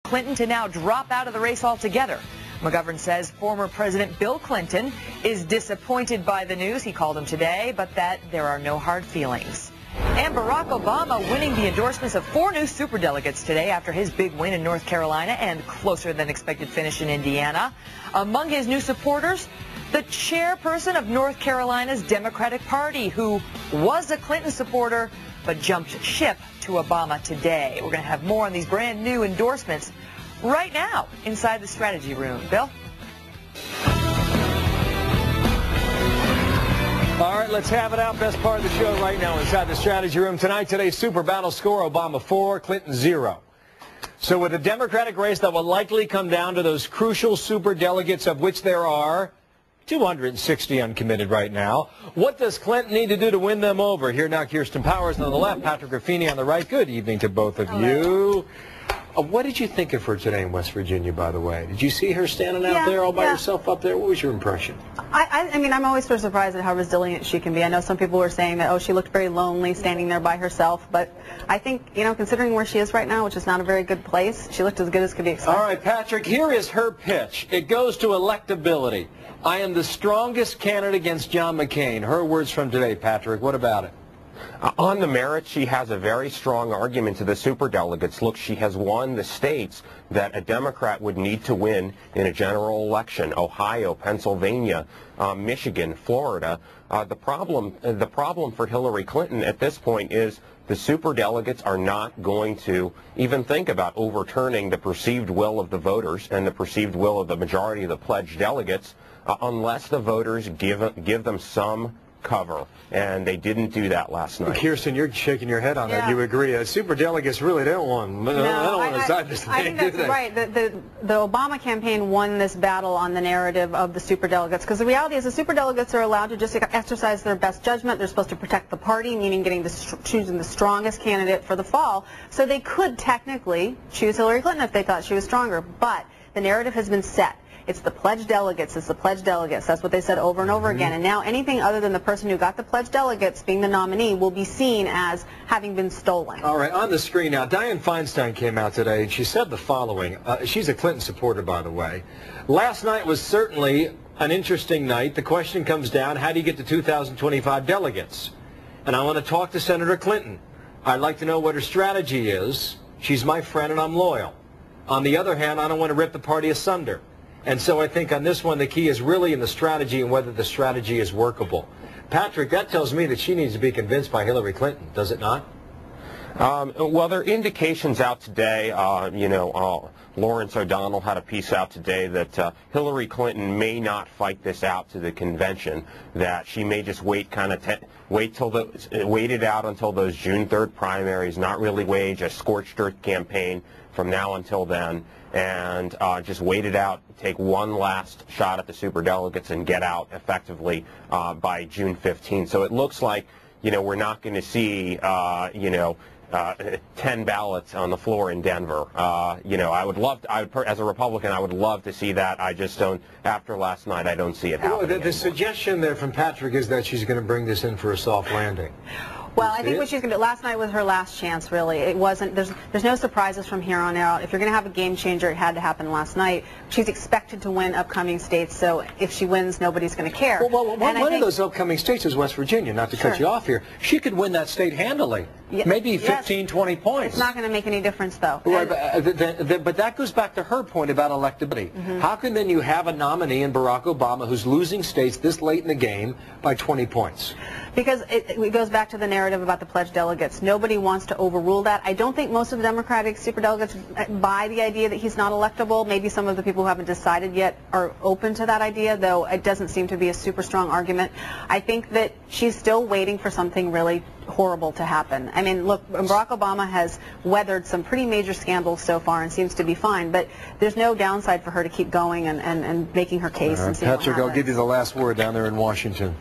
Clinton to now drop out of the race altogether. McGovern says former President Bill Clinton is disappointed by the news. He called him today, but that there are no hard feelings. And Barack Obama winning the endorsements of 4 new superdelegates today after his big win in North Carolina and closer than expected finish in Indiana. Among his new supporters, the chairperson of North Carolina's Democratic Party, who was a Clinton supporter but jumped ship to Obama today. We're going to have more on these brand new endorsements right now inside the strategy room. Bill? All right, let's have it out. Best part of the show right now inside the strategy room. Tonight, today's super battle score, Obama 4, Clinton 0. So with a Democratic race that will likely come down to those crucial superdelegates, of which there are 260 uncommitted right now. What does Clinton need to do to win them over? Here now, Kirsten Powers on the left, Patrick Ruffini on the right. Good evening to both of you. What did you think of her today in West Virginia, by the way? Did you see her standing out there all by herself up there? What was your impression? I mean, I'm always sort of surprised at how resilient she can be. I know some people were saying that, oh, she looked very lonely standing there by herself, but I think, you know, considering where she is right now, which is not a very good place, she looked as good as could be expected. All right, Patrick, here is her pitch. It goes to electability. I am the strongest candidate against John McCain. Her words from today, Patrick. What about it? On the merits, she has a very strong argument to the superdelegates. Look, she has won the states that a Democrat would need to win in a general election: Ohio, Pennsylvania, Michigan, Florida. The problem for Hillary Clinton at this point is the superdelegates are not going to even think about overturning the perceived will of the voters and the perceived will of the majority of the pledged delegates unless the voters give them some cover, and they didn't do that last night. Kirsten, you're shaking your head on that. You agree? Superdelegates really don't want to side this thing, I think that's right. The Obama campaign won this battle on the narrative of the superdelegates, because the reality is the superdelegates are allowed to just exercise their best judgment. They're supposed to protect the party, meaning choosing the strongest candidate for the fall. So they could technically choose Hillary Clinton if they thought she was stronger, but the narrative has been set. It's the pledged delegates. It's the pledged delegates. That's what they said over and over again. And now anything other than the person who got the pledged delegates being the nominee will be seen as having been stolen. All right, on the screen now, Dianne Feinstein came out today, and she said the following. She's a Clinton supporter, by the way. Last night was certainly an interesting night. The question comes down, how do you get to 2,025 delegates? And I want to talk to Senator Clinton. I'd like to know what her strategy is. She's my friend, and I'm loyal. On the other hand, I don't want to rip the party asunder. And so I think on this one, the key is really in the strategy and whether the strategy is workable. Patrick, that tells me that she needs to be convinced by Hillary Clinton, does it not? Well, there are indications out today. Lawrence O'Donnell had a piece out today that Hillary Clinton may not fight this out to the convention, that she may just wait it out until those June 3rd primaries, not really wage a scorched earth campaign from now until then, and just wait it out, take one last shot at the superdelegates and get out effectively by June 15th. So it looks like, we're not going to see, 10 ballots on the floor in Denver. I would love to, as a Republican, I would love to see that. I just don't, after last night, I don't see it happening. The suggestion there from Patrick is that she's going to bring this in for a soft landing. Well, I think what she's going to do, last night was her last chance, really. It wasn't, there's no surprises from here on out. If you're going to have a game changer, it had to happen last night. She's expected to win upcoming states, so if she wins, nobody's going to care. Well, one of those upcoming states is West Virginia, not to cut you off here. She could win that state handily. Maybe 15, 20 points. It's not going to make any difference, though. Right, but that goes back to her point about electability. How can then you have a nominee in Barack Obama who's losing states this late in the game by 20 points? Because it goes back to the narrative about the pledged delegates. Nobody wants to overrule that. I don't think most of the Democratic superdelegates buy the idea that he's not electable. Maybe some of the people who haven't decided yet are open to that idea, though it doesn't seem to be a super strong argument. I think that she's still waiting for something really horrible to happen. I mean, look, Barack Obama has weathered some pretty major scandals so far and seems to be fine, but there's no downside for her to keep going and making her case. And see Patrick, I'll give you the last word down there in Washington.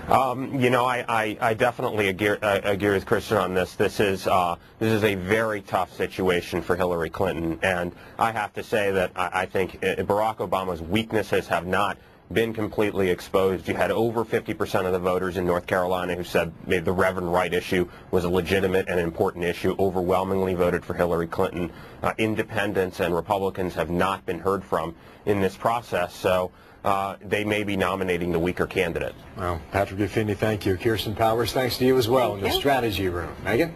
I definitely agree with Kirsten on this. This is a very tough situation for Hillary Clinton, and I have to say that I think Barack Obama's weaknesses have not been completely exposed. You had over 50% of the voters in North Carolina who said maybe the Reverend Wright issue was a legitimate and important issue, overwhelmingly voted for Hillary Clinton. Independents and Republicans have not been heard from in this process, so they may be nominating the weaker candidate. Well, Patrick Ruffini, thank you. Kirsten Powers, thanks to you as well in the strategy room. Megan?